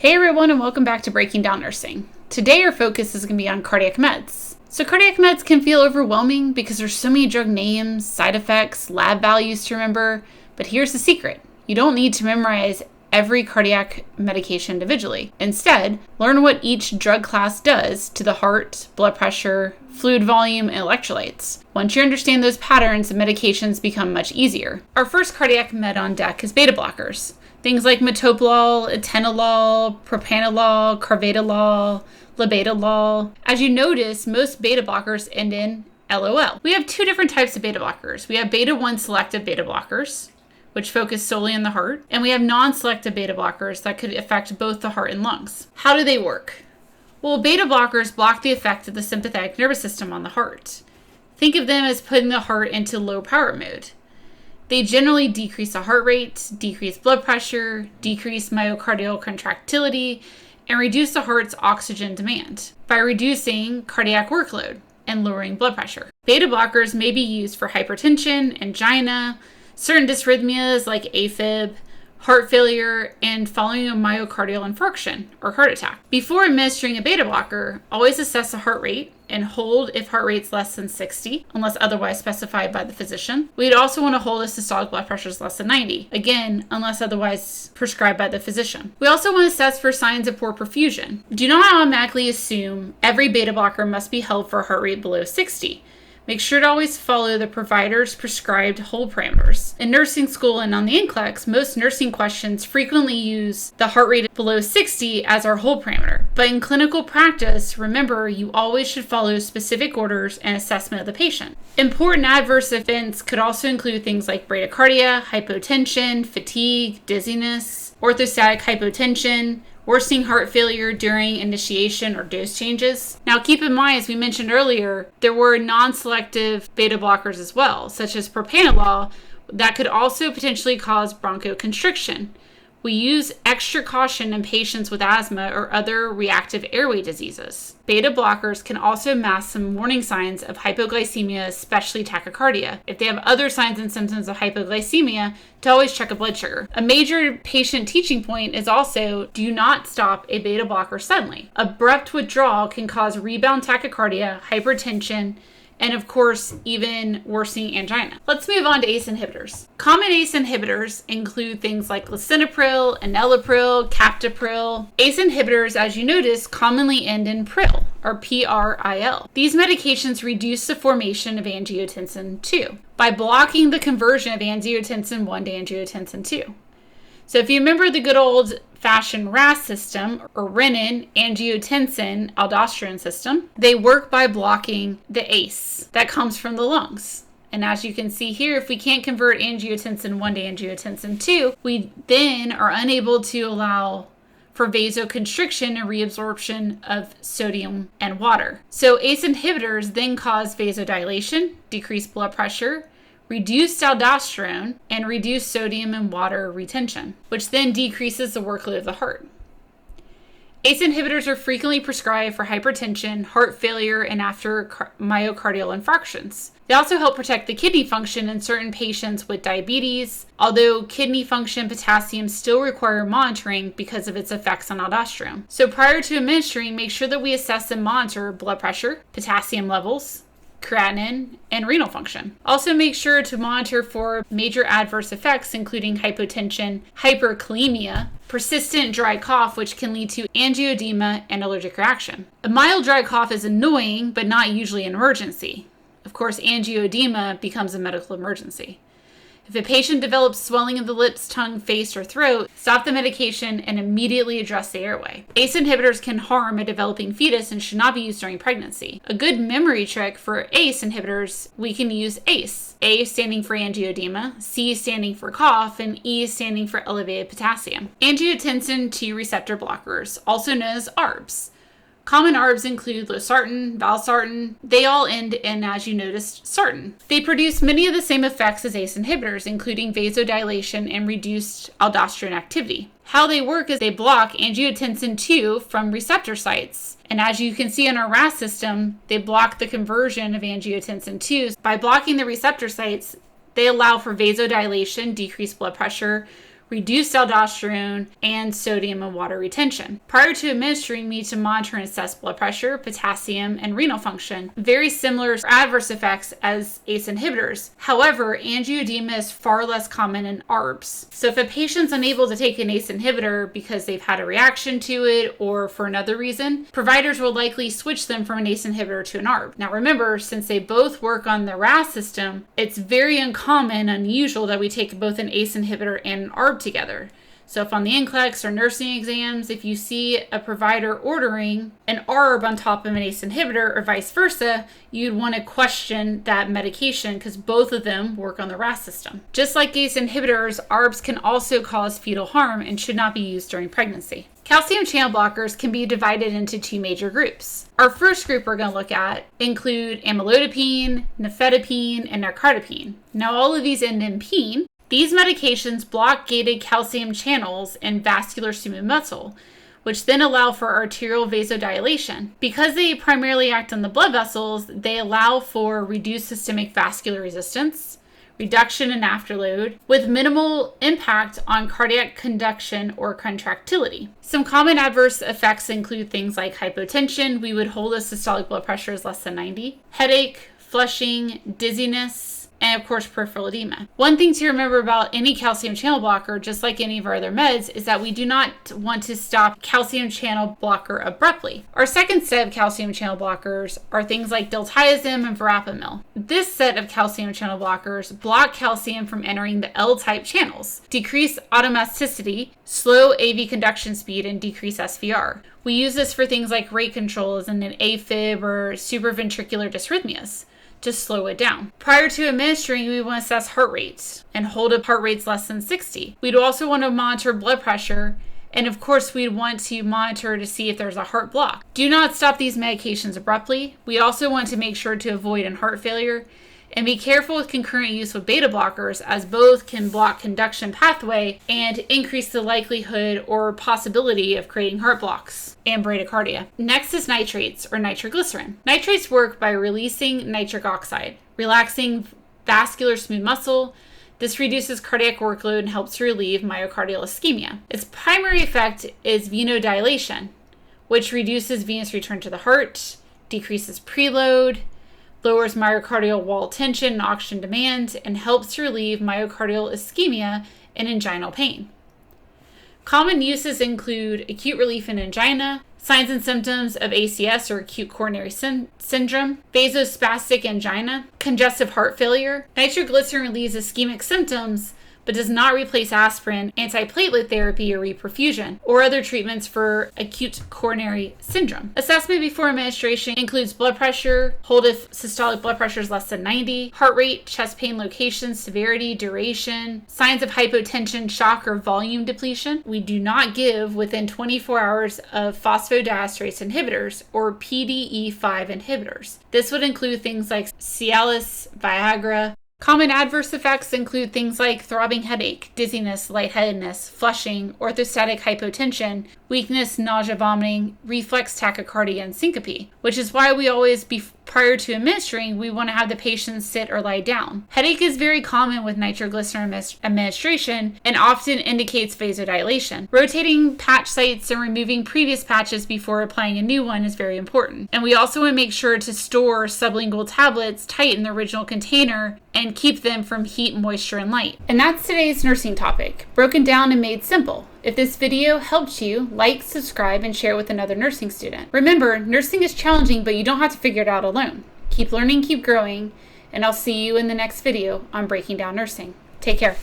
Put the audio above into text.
Hey everyone, and welcome back to Breaking Down Nursing. Today our focus is going to be on cardiac meds. So cardiac meds can feel overwhelming because there's so many drug names, side effects, lab values to remember, but here's the secret. You don't need to memorize every cardiac medication individually. Instead, learn what each drug class does to the heart, blood pressure, fluid volume, and electrolytes. Once you understand those patterns, the medications become much easier. Our first cardiac med on deck is beta blockers. Things like metoprolol, atenolol, propranolol, carvedilol, labetalol. As you notice, most beta blockers end in LOL. We have two different types of beta blockers. We have beta 1 selective beta blockers, which focus solely on the heart, and we have non-selective beta blockers that could affect both the heart and lungs. How do they work? Well, beta blockers block the effect of the sympathetic nervous system on the heart. Think of them as putting the heart into low power mode. They generally decrease the heart rate, decrease blood pressure, decrease myocardial contractility, and reduce the heart's oxygen demand by reducing cardiac workload and lowering blood pressure. Beta blockers may be used for hypertension, angina, certain dysrhythmias like AFib, heart failure, and following a myocardial infarction or heart attack. Before administering a beta blocker, always assess the heart rate and hold if heart rate's less than 60, unless otherwise specified by the physician. We'd also want to hold if systolic blood pressure is less than 90, again, unless otherwise prescribed by the physician. We also want to assess for signs of poor perfusion. Do not automatically assume every beta blocker must be held for a heart rate below 60. Make sure to always follow the provider's prescribed hold parameters. In nursing school and on the NCLEX, most nursing questions frequently use the heart rate below 60 as our hold parameter. But in clinical practice, remember, you always should follow specific orders and assessment of the patient. Important adverse events could also include things like bradycardia, hypotension, fatigue, dizziness, orthostatic hypotension, worsening heart failure during initiation or dose changes. Now keep in mind, as we mentioned earlier, there were non-selective beta blockers as well, such as propranolol, that could also potentially cause bronchoconstriction. We use extra caution in patients with asthma or other reactive airway diseases. Beta blockers can also mask some warning signs of hypoglycemia, especially tachycardia. If they have other signs and symptoms of hypoglycemia, to always check a blood sugar. A major patient teaching point is also do not stop a beta blocker suddenly. Abrupt withdrawal can cause rebound tachycardia, hypertension, and of course, even worsening angina. Let's move on to ACE inhibitors. Common ACE inhibitors include things like lisinopril, enalapril, captopril. ACE inhibitors, as you notice, commonly end in pril, or PRIL. These medications reduce the formation of angiotensin 2 by blocking the conversion of angiotensin 1 to angiotensin 2. So if you remember the good old-fashioned RAAS system, or renin, angiotensin, aldosterone system, they work by blocking the ACE that comes from the lungs. And as you can see here, if we can't convert angiotensin 1 to angiotensin 2, we then are unable to allow for vasoconstriction and reabsorption of sodium and water. So ACE inhibitors then cause vasodilation, decreased blood pressure, reduced aldosterone, and reduced sodium and water retention, which then decreases the workload of the heart. ACE inhibitors are frequently prescribed for hypertension, heart failure, and after myocardial infarctions. They also help protect the kidney function in certain patients with diabetes, although kidney function potassium still require monitoring because of its effects on aldosterone. So prior to administering, make sure that we assess and monitor blood pressure, potassium levels, creatinine, and renal function. Also make sure to monitor for major adverse effects, including hypotension, hyperkalemia, persistent dry cough, which can lead to angioedema and allergic reaction. A mild dry cough is annoying, but not usually an emergency. Of course, angioedema becomes a medical emergency. If a patient develops swelling of the lips, tongue, face, or throat, stop the medication and immediately address the airway. ACE inhibitors can harm a developing fetus and should not be used during pregnancy. A good memory trick for ACE inhibitors, we can use ACE. A standing for angioedema, C standing for cough, and E standing for elevated potassium. Angiotensin 2 receptor blockers, also known as ARBs. Common ARBs include losartan, valsartan. They all end in, as you noticed, sartan. They produce many of the same effects as ACE inhibitors, including vasodilation and reduced aldosterone activity. How they work is they block angiotensin 2 from receptor sites. And as you can see in our RAAS system, they block the conversion of angiotensin 2. By blocking the receptor sites, they allow for vasodilation, decreased blood pressure, reduced aldosterone, and sodium and water retention. Prior to administering, we need to monitor and assess blood pressure, potassium, and renal function. Very similar adverse effects as ACE inhibitors. However, angioedema is far less common in ARBs. So if a patient's unable to take an ACE inhibitor because they've had a reaction to it or for another reason, providers will likely switch them from an ACE inhibitor to an ARB. Now remember, since they both work on the RAAS system, it's very uncommon, unusual that we take both an ACE inhibitor and an ARB together. So if on the NCLEX or nursing exams, if you see a provider ordering an ARB on top of an ACE inhibitor or vice versa, you'd want to question that medication because both of them work on the RAAS system. Just like ACE inhibitors, ARBs can also cause fetal harm and should not be used during pregnancy. Calcium channel blockers can be divided into two major groups. Our first group we're going to look at include amlodipine, nifedipine, and narcotipine. Now all of these end in pine. These medications block gated calcium channels in vascular smooth muscle, which then allow for arterial vasodilation. Because they primarily act on the blood vessels, they allow for reduced systemic vascular resistance, reduction in afterload, with minimal impact on cardiac conduction or contractility. Some common adverse effects include things like hypotension. We would hold a systolic blood pressure as less than 90, headache, flushing, dizziness, and of course peripheral edema. One thing to remember about any calcium channel blocker, just like any of our other meds, is that we do not want to stop calcium channel blocker abruptly. Our second set of calcium channel blockers are things like diltiazem and verapamil. This set of calcium channel blockers block calcium from entering the L-type channels, decrease automaticity, slow AV conduction speed, and decrease SVR. We use this for things like rate control as in an AFib or supraventricular dysrhythmias, to slow it down. Prior to administering, we want to assess heart rates and hold up heart rates less than 60. We'd also want to monitor blood pressure, and of course we'd want to monitor to see if there's a heart block. Do not stop these medications abruptly. We also want to make sure to avoid heart failure, and be careful with concurrent use with beta blockers, as both can block conduction pathway and increase the likelihood or possibility of creating heart blocks and bradycardia. Next is nitrates or nitroglycerin. Nitrates work by releasing nitric oxide, relaxing vascular smooth muscle. This reduces cardiac workload and helps relieve myocardial ischemia. Its primary effect is venodilation, which reduces venous return to the heart, decreases preload, lowers myocardial wall tension and oxygen demand, and helps to relieve myocardial ischemia and inguinal pain. Common uses include acute relief in angina, signs and symptoms of ACS or acute coronary syndrome, vasospastic angina, congestive heart failure. Nitroglycerin relieves ischemic symptoms but does not replace aspirin, antiplatelet therapy, or reperfusion, or other treatments for acute coronary syndrome. Assessment before administration includes blood pressure, hold if systolic blood pressure is less than 90, heart rate, chest pain location, severity, duration, signs of hypotension, shock, or volume depletion. We do not give within 24 hours of phosphodiesterase inhibitors or PDE5 inhibitors. This would include things like Cialis, Viagra. Common adverse effects include things like throbbing headache, dizziness, lightheadedness, flushing, orthostatic hypotension, weakness, nausea, vomiting, reflex tachycardia, and syncope, which is why we always, prior to administering, we want to have the patient sit or lie down. Headache is very common with nitroglycerin administration and often indicates vasodilation. Rotating patch sites and removing previous patches before applying a new one is very important. And we also want to make sure to store sublingual tablets tight in the original container and keep them from heat, moisture, and light. And that's today's nursing topic, broken down and made simple. If this video helped you, like, subscribe, and share with another nursing student. Remember, nursing is challenging, but you don't have to figure it out alone. Keep learning, keep growing, and I'll see you in the next video on Breaking Down Nursing. Take care.